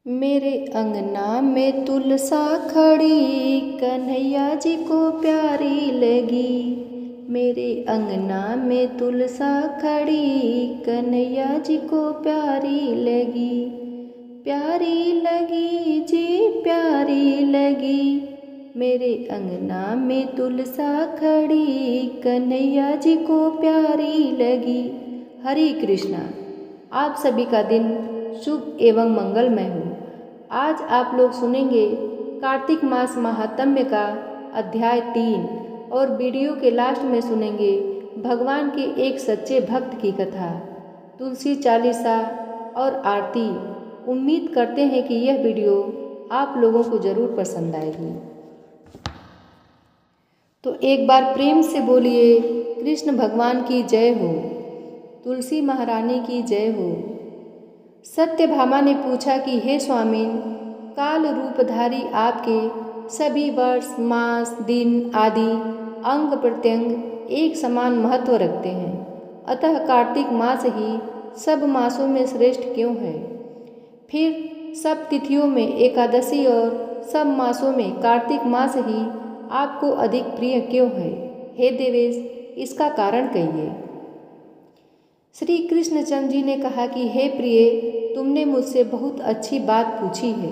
मेरे अंगना में तुलसा खड़ी कन्हैया जी को प्यारी लगी। मेरे अंगना में तुलसा खड़ी कन्हैया जी को प्यारी लगी। प्यारी लगी जी प्यारी लगी। मेरे अंगना में तुलसा खड़ी कन्हैया जी को प्यारी लगी। हरे कृष्णा। आप सभी का दिन शुभ एवं मंगलमय हो। आज आप लोग सुनेंगे कार्तिक मास महात्म्य का अध्याय 3 और वीडियो के लास्ट में सुनेंगे भगवान के एक सच्चे भक्त की कथा, तुलसी चालीसा और आरती। उम्मीद करते हैं कि यह वीडियो आप लोगों को ज़रूर पसंद आएगी। तो एक बार प्रेम से बोलिए कृष्ण भगवान की जय हो, तुलसी महारानी की जय हो। सत्यभामा ने पूछा कि हे स्वामिन, काल रूपधारी आपके सभी वर्ष, मास, दिन आदि अंग प्रत्यंग एक समान महत्व रखते हैं, अतः कार्तिक मास ही सब मासों में श्रेष्ठ क्यों है? फिर सब तिथियों में एकादशी और सब मासों में कार्तिक मास ही आपको अधिक प्रिय क्यों है? हे देवेश, इसका कारण कहिए। श्री कृष्णचंद्र जी ने कहा कि हे प्रिय, तुमने मुझसे बहुत अच्छी बात पूछी है।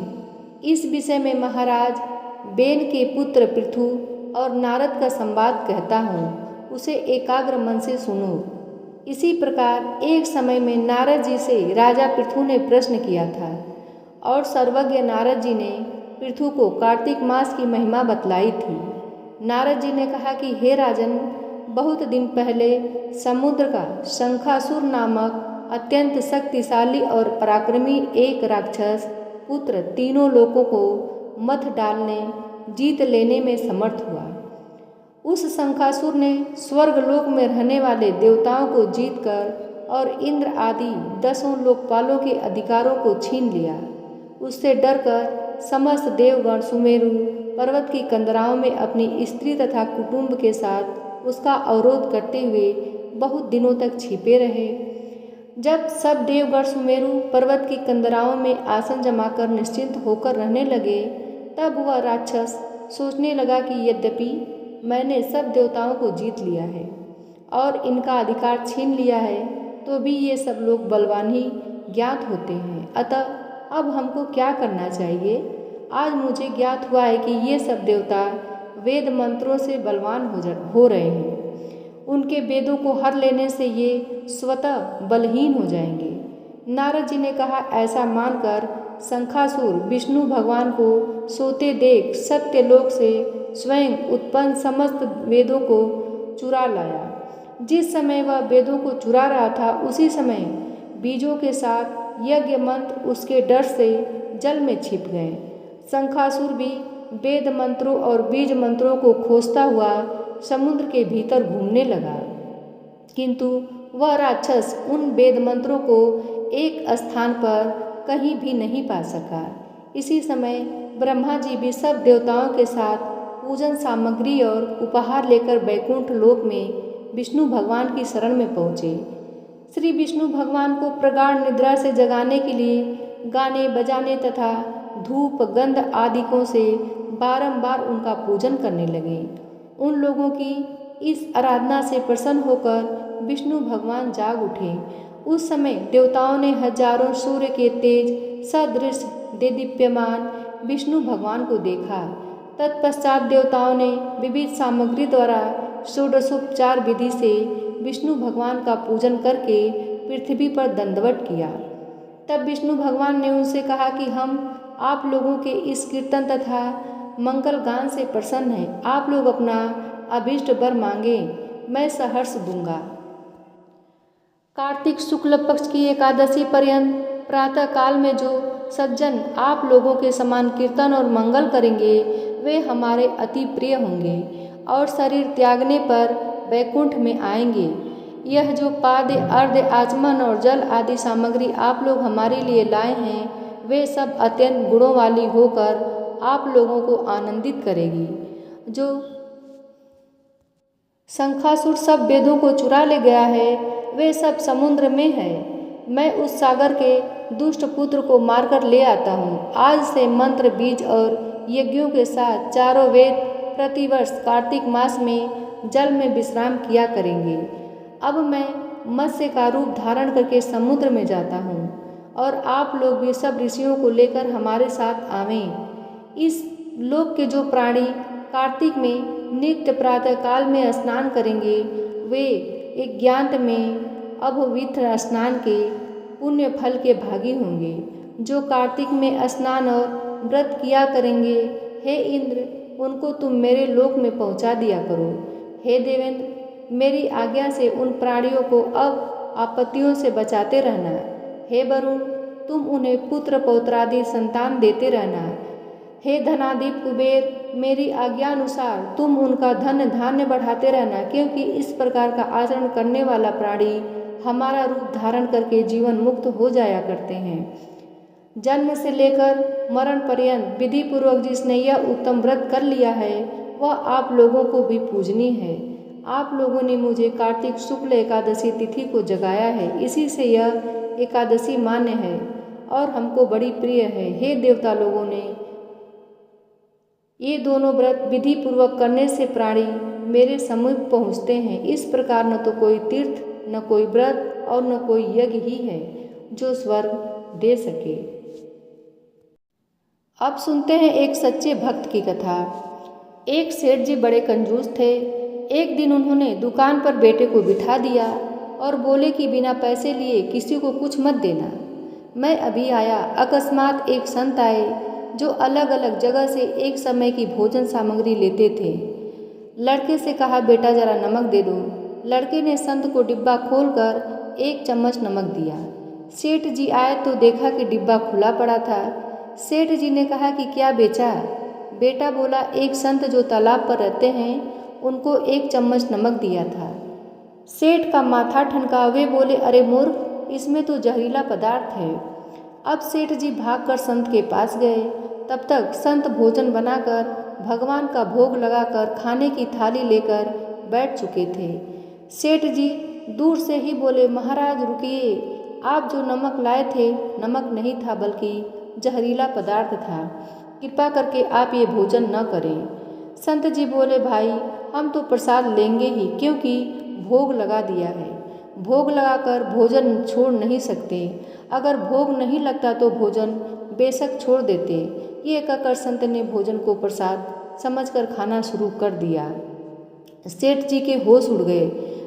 इस विषय में महाराज बेन के पुत्र पृथु और नारद का संवाद कहता हूँ, उसे एकाग्र मन से सुनो। इसी प्रकार एक समय में नारद जी से राजा पृथु ने प्रश्न किया था और सर्वज्ञ नारद जी ने पृथु को कार्तिक मास की महिमा बतलाई थी। नारद जी ने कहा कि हे राजन, बहुत दिन पहले समुद्र का शंखासुर नामक अत्यंत शक्तिशाली और पराक्रमी एक राक्षस पुत्र तीनों लोकों को मथ डालने, जीत लेने में समर्थ हुआ। उस शंखासुर ने स्वर्गलोक में रहने वाले देवताओं को जीतकर और इंद्र आदि 10 लोकपालों के अधिकारों को छीन लिया। उससे डरकर समस्त देवगण सुमेरु पर्वत की कंदराओं में अपनी स्त्री तथा कुटुंब के साथ उसका अवरोध करते हुए बहुत दिनों तक छिपे रहे। जब सब देवगण सुमेरु पर्वत की कंदराओं में आसन जमाकर निश्चिंत होकर रहने लगे, तब वह राक्षस सोचने लगा कि यद्यपि मैंने सब देवताओं को जीत लिया है और इनका अधिकार छीन लिया है, तो भी ये सब लोग बलवान ही ज्ञात होते हैं। अतः अब हमको क्या करना चाहिए? आज मुझे ज्ञात हुआ है कि ये सब देवता वेद मंत्रों से बलवान हो रहे हैं। उनके वेदों को हर लेने से ये स्वतः बलहीन हो जाएंगे। नारद जी ने कहा, ऐसा मानकर शंखासुर विष्णु भगवान को सोते देख सत्यलोक से स्वयं उत्पन्न समस्त वेदों को चुरा लाया। जिस समय वह वेदों को चुरा रहा था, उसी समय बीजों के साथ यज्ञ मंत्र उसके डर से जल में छिप गए। शंखासुर भी वेद मंत्रों और बीज मंत्रों को खोजता हुआ समुद्र के भीतर घूमने लगा, किंतु वह राक्षस उन वेद मंत्रों को एक स्थान पर कहीं भी नहीं पा सका। इसी समय ब्रह्मा जी भी सब देवताओं के साथ पूजन सामग्री और उपहार लेकर बैकुंठ लोक में विष्णु भगवान की शरण में पहुँचे। श्री विष्णु भगवान को प्रगाढ़ निद्रा से जगाने के लिए गाने बजाने तथा धूप गंध आदिकों से बारंबार उनका पूजन करने लगे। उन लोगों की इस आराधना से प्रसन्न होकर विष्णु भगवान जाग उठे। उस समय देवताओं ने हजारों सूर्य के तेज सदृश देदीप्यमान विष्णु भगवान को देखा। तत्पश्चात देवताओं ने विविध सामग्री द्वारा षोडशोपचार विधि से विष्णु भगवान का पूजन करके पृथ्वी पर दंडवत किया। तब विष्णु भगवान ने उनसे कहा कि हम आप लोगों के इस कीर्तन तथा मंगल गान से प्रसन्न हैं। आप लोग अपना अभीष्ट वर मांगे, मैं सहर्ष दूंगा। कार्तिक शुक्ल पक्ष की एकादशी पर्यंत प्रातः काल में जो सज्जन आप लोगों के समान कीर्तन और मंगल करेंगे, वे हमारे अति प्रिय होंगे और शरीर त्यागने पर वैकुंठ में आएंगे। यह जो पाद्य अर्घ्य आचमन और जल आदि सामग्री आप लोग हमारे लिए लाए हैं, वे सब अत्यंत गुणों वाली होकर आप लोगों को आनंदित करेगी। जो शंखासुर सब वेदों को चुरा ले गया है, वे सब समुद्र में है। मैं उस सागर के दुष्ट पुत्र को मारकर ले आता हूँ। आज से मंत्र, बीज और यज्ञों के साथ चारों वेद प्रतिवर्ष कार्तिक मास में जल में विश्राम किया करेंगे। अब मैं मत्स्य का रूप धारण करके समुद्र में जाता हूँ और आप लोग भी सब ऋषियों को लेकर हमारे साथ आवें। इस लोक के जो प्राणी कार्तिक में नित्य प्रातः काल में स्नान करेंगे, वे अज्ञात में अपवित्र स्नान के पुण्य फल के भागी होंगे। जो कार्तिक में स्नान और व्रत किया करेंगे, हे इंद्र, उनको तुम मेरे लोक में पहुँचा दिया करो। हे देवेंद्र, मेरी आज्ञा से उन प्राणियों को अब आपत्तियों से बचाते रहना। हे वरुण, तुम उन्हें पुत्र पौत्रादि संतान देते रहना। हे धनाधिप कुबेर, मेरी आज्ञानुसार तुम उनका धन धान्य बढ़ाते रहना, क्योंकि इस प्रकार का आचरण करने वाला प्राणी हमारा रूप धारण करके जीवन मुक्त हो जाया करते हैं। जन्म से लेकर मरण पर्यंत विधि पूर्वक जिसने यह उत्तम व्रत कर लिया है, वह आप लोगों को भी पूजनीय है। आप लोगों ने मुझे कार्तिक शुक्ल एकादशी तिथि को जगाया है, इसी से यह एकादशी मान्य है और हमको बड़ी प्रिय है। हे देवता लोगों ने ये दोनों व्रत विधि पूर्वक करने से प्राणी मेरे समीप पहुँचते हैं। इस प्रकार न तो कोई तीर्थ, न कोई व्रत और न कोई यज्ञ ही है जो स्वर्ग दे सके। अब सुनते हैं एक सच्चे भक्त की कथा। एक सेठ जी बड़े कंजूस थे। एक दिन उन्होंने दुकान पर बेटे को बिठा दिया और बोले कि बिना पैसे लिए किसी को कुछ मत देना। मैं अभी आया, अकस्मात एक संत आए जो अलग अलग जगह से एक समय की भोजन सामग्री लेते थे। लड़के से कहा, बेटा जरा नमक दे दो। लड़के ने संत को डिब्बा खोलकर 1 चम्मच नमक दिया। सेठ जी आए तो देखा कि डिब्बा खुला पड़ा था। सेठ जी ने कहा कि क्या बेचा? बेटा बोला, एक संत जो तालाब पर रहते हैं उनको 1 चम्मच नमक दिया था। सेठ का माथा ठनका। वे बोले, अरे मूर्ख, इसमें तो जहरीला पदार्थ है। अब सेठ जी भागकर संत के पास गए। तब तक संत भोजन बनाकर भगवान का भोग लगाकर खाने की थाली लेकर बैठ चुके थे। सेठ जी दूर से ही बोले, महाराज रुकिए, आप जो नमक लाए थे नमक नहीं था बल्कि जहरीला पदार्थ था। कृपा करके आप ये भोजन न करें। संत जी बोले, भाई हम तो प्रसाद लेंगे ही, क्योंकि भोग लगा दिया है। भोग लगाकर भोजन छोड़ नहीं सकते। अगर भोग नहीं लगता तो भोजन बेशक छोड़ देते। ये कहकर संत ने भोजन को प्रसाद समझकर खाना शुरू कर दिया। सेठ जी के होश उड़ गए।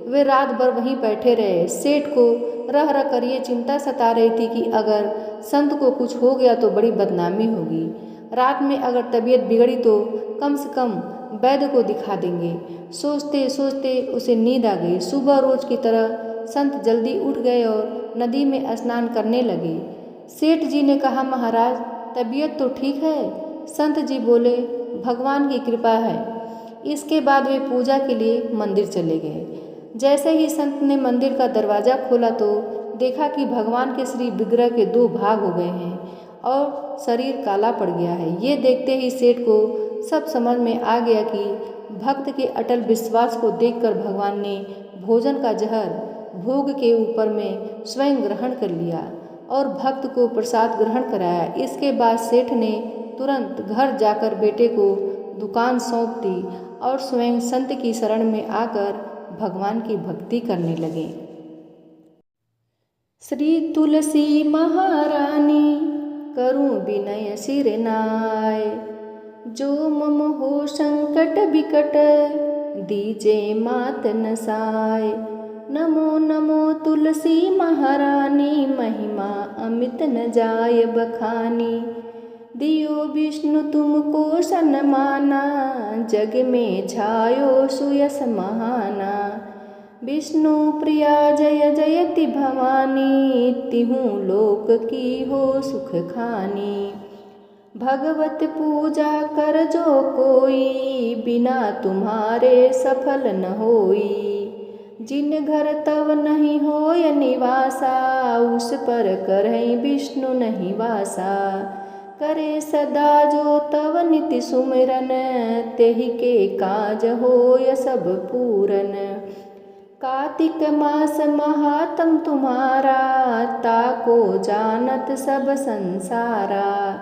वे रात भर वहीं बैठे रहे। सेठ को रह रह कर ये चिंता सता रही थी कि अगर संत को कुछ हो गया तो बड़ी बदनामी होगी। रात में अगर तबीयत बिगड़ी तो कम से कम वैद्य को दिखा देंगे। सोचते सोचते उसे नींद आ गई। सुबह रोज की तरह संत जल्दी उठ गए और नदी में स्नान करने लगे। सेठ जी ने कहा, महाराज तबीयत तो ठीक है? संत जी बोले, भगवान की कृपा है। इसके बाद वे पूजा के लिए मंदिर चले गए। जैसे ही संत ने मंदिर का दरवाज़ा खोला तो देखा कि भगवान के श्री विग्रह के 2 भाग हो गए हैं और शरीर काला पड़ गया है। ये देखते ही सेठ को सब समझ में आ गया कि भक्त के अटल विश्वास को देखकर भगवान ने भोजन का जहर भोग के ऊपर में स्वयं ग्रहण कर लिया और भक्त को प्रसाद ग्रहण कराया। इसके बाद सेठ ने तुरंत घर जाकर बेटे को दुकान सौंप दी और स्वयं संत की शरण में आकर भगवान की भक्ति करने लगे। श्री तुलसी महारानी करूं विनय सिर नाय, जो मम हो संकट बिकट दीजे मात नसाय। नमो नमो तुलसी महारानी, महिमा अमित न जाय बखानी। दियो विष्णु तुमको सन्माना, जग में छायो सुयस महाना। विष्णु प्रिया जय जयति भवानी, तिहूँ लोक की हो सुख खानी। भगवत पूजा कर जो कोई, बिना तुम्हारे सफल न होई। जिन घर तव नहीं होय निवासा, उस पर करहीं विष्णु नहीं वासा। करे सदा जो तव निति सुमिरन, तेहि के काज होय सब पूरन। कार्तिक मास महात्म तुम्हारा, ताको जानत सब संसारा।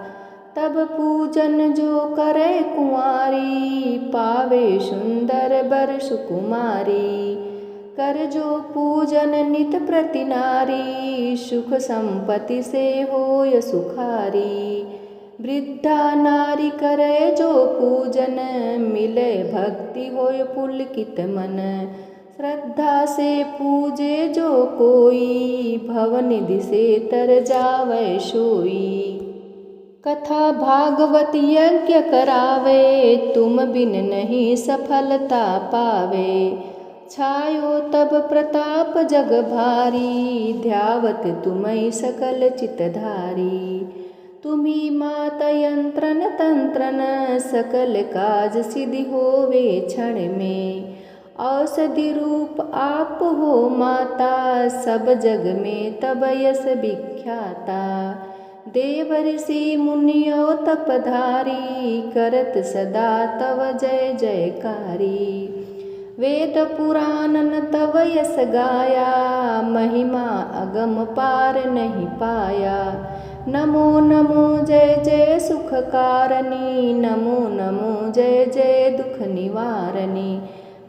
तब पूजन जो करे कुंवारी, पावे सुंदर बर सुकुमारी। कर जो पूजन नित प्रति नारी, सुख संपत्ति से होय सुखारी। वृद्धा नारी करे जो पूजन, मिले भक्ति होय पुलकित मन। श्रद्धा से पूजे जो कोई, भवनिधि से तर जावै सोई। कथा भागवत यज्ञ करावे, तुम बिन नहीं सफलता पावे। छायो तब प्रताप जग भारी, ध्यावत तुम्हि सकल चितधारी। तुम्ही माता यंत्रन तंत्रन, सकल काज सिद्धि होवे क्षण में। औषधि रूप आप हो माता, सब जग में तब यश विख्याता। देव ऋषि मुनियो तपधारी, करत सदा तव जय जयकारी। वेद पुराणन तव यश गाया, महिमा अगम पार नहीं पाया। नमो नमो जय जय सुख कारणी, नमो नमो जय जय दुख निवारणी।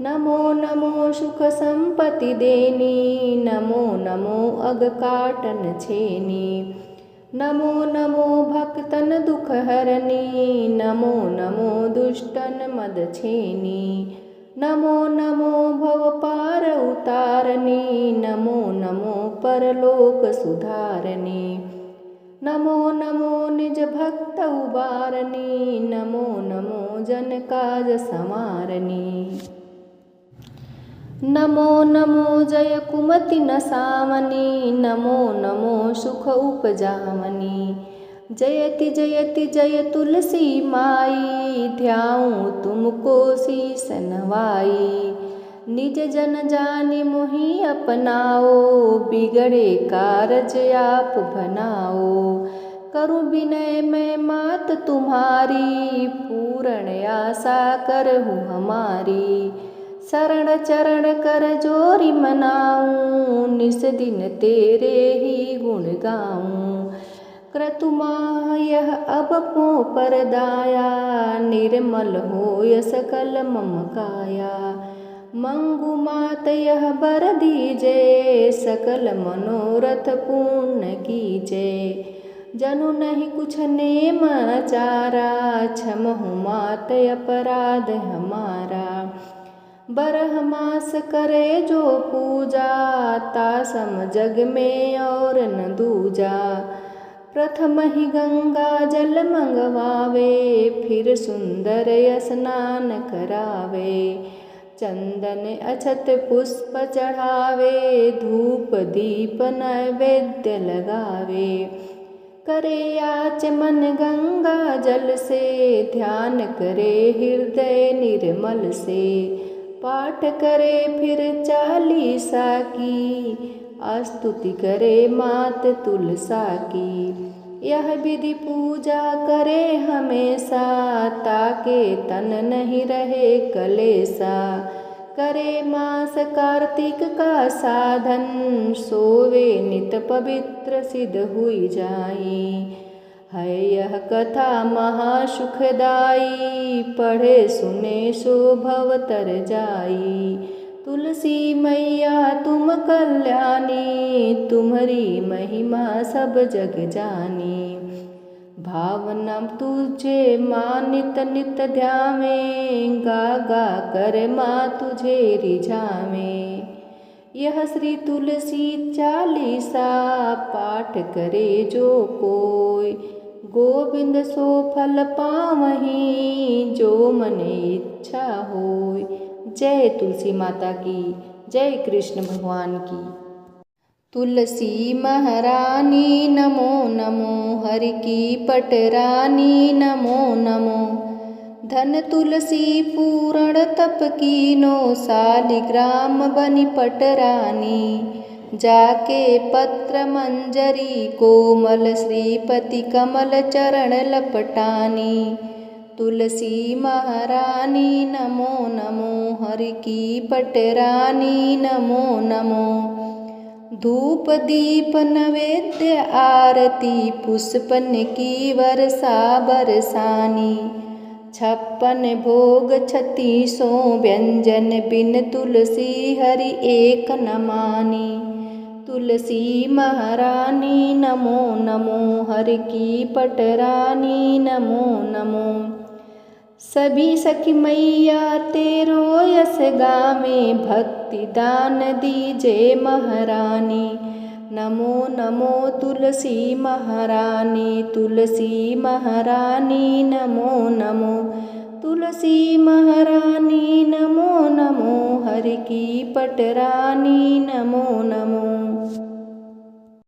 नमो नमो सुख संपत्ति देनी, नमो नमो अग काटन छेनी। नमो नमो भक्तन दुख हरणी, नमो नमो दुष्टन मद छेनी। नमो नमो भव पार उतारणी, नमो नमो परलोक सुधारणी। नमो नमो निज भक्त उबारणी, नमो नमो जन काज संवारणी। नमो नमो जय कुमति नसावनी, नमो नमो सुख उपजावनी। जयति जयति जय तुलसी माई, ध्याऊं तुमको शीस नवाई। निज जन जानि मोहि अपनाओ, बिगड़े कारज आप बनाओ। करूँ विनय मैं मात तुम्हारी, पूर्ण आशा करहूँ हमारी। शरण चरण कर जोरी मनाऊं, निस दिन तेरे ही गुण गाऊं। क्रतुमा यह अब पो पर दाया, निर्मल होय सकल मम काया। मंगु मात यह बर दीजे, सकल मनोरथ पूर्ण कीजे। जनु नहीं कुछ नेम आचारा, क्षमहु मात अपराध हमारा। बरह मास करे जो पूजा, तासम जग में और न दूजा। प्रथम ही गंगा जल मंगवावे, फिर सुंदर स्नान करावे। चंदन अक्षत पुष्प चढ़ावे, धूप दीप नैवेद्य लगावे। करे आचमन गंगा जल से, ध्यान करे हृदय निर्मल से। पाठ करे फिर चालीसा की, स्तुति करे मात तुलसा की। यह विधि पूजा करे हमेशा, ताके तन नहीं रहे कलेसा। करे मास कार्तिक का साधन, सोवे नित पवित्र सिद्ध हुई जाई। है यह कथा महासुखदाई, पढ़े सुने सो भव तर जाई। तुलसी मैया तुम कल्याणी, तुम्हारी महिमा सब जग जानी। भावना तुझे माँ नित नित ध्यावे, गा गा कर माँ तुझे रिझावे। यह श्री तुलसी चालीसा, पाठ करे जो कोई। गोविंद सो फल पावहीं, जो मन इच्छा होय। जय तुलसी माता की, जय कृष्ण भगवान की। तुलसी महारानी नमो नमो, हरि की पटरानी नमो नमो। धन तुलसी पूर्ण तप कीनो, शालिग्राम बनी पटरानी। जाके पत्र मंजरी कोमल, श्रीपति कमल चरण लपटानी। तुलसी महारानी नमो नमो, हरि की पटरानी नमो नमो। धूप दीप नैवेद्य आरती, पुष्पन की वर्षा बरसानी। 56 भोग 36 व्यंजन, बिन तुलसी हरि एक न मानी। तुलसी महारानी नमो नमो, हरि की पटरानी नमो नमो। सभी सखी मैया तेरो यस गावे, भक्ति दान दीजे महारानी। नमो नमो तुलसी महारानी, तुलसी महारानी नमो नमो। तुलसी महारानी नमो नमो, हरि की पटरानी नमो नमो।